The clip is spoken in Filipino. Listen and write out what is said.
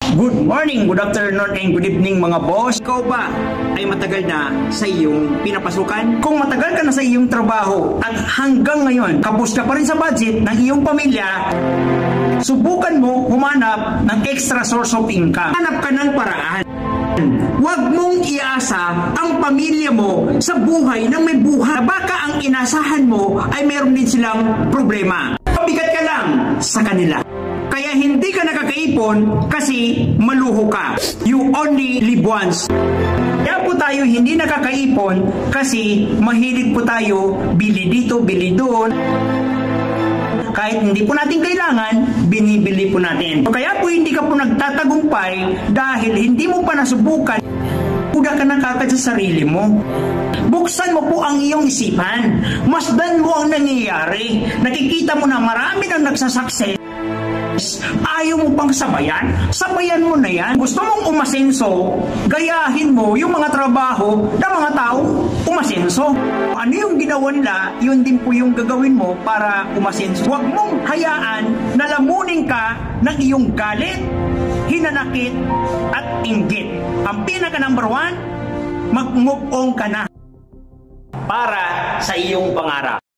Good morning, good afternoon, and good evening mga boss. Ikaw ba ay matagal na sa iyong pinapasukan? Kung matagal ka na sa iyong trabaho at hanggang ngayon kapos ka pa rin sa budget ng iyong pamilya, subukan mo humanap ng extra source of income. Hanap ka ng paraan. Huwag mong iasa ang pamilya mo sa buhay ng may buhay. Baka ang inasahan mo ay meron din silang problema. Pabigat ka lang sa kanila. Kaya hindi ka nakakaipon kasi maluho ka. You only live once. Kaya po tayo hindi nakakaipon kasi mahilig po tayo bili dito, bili doon. Kahit hindi po natin kailangan, binibili po natin. Kaya po hindi ka po nagtatagumpay dahil hindi mo pa nasubukan. Kuda ka na kagad sa sarili mo. Buksan mo po ang iyong isipan. Masdan mo ang nangyayari. Nakikita mo na marami nang nagsasucess. Ayaw mo pang sabayan? Sabayan mo na yan. Gusto mong umasenso, gayahin mo yung mga trabaho ng mga tao umasenso. Ano yung ginawa nila, yun din po yung gagawin mo para umasenso. Huwag mong hayaan na lamunin ka ng iyong galit, hinanakit, at inggit. Ang pinaka number 1, mag-move on ka na para sa iyong pangarap.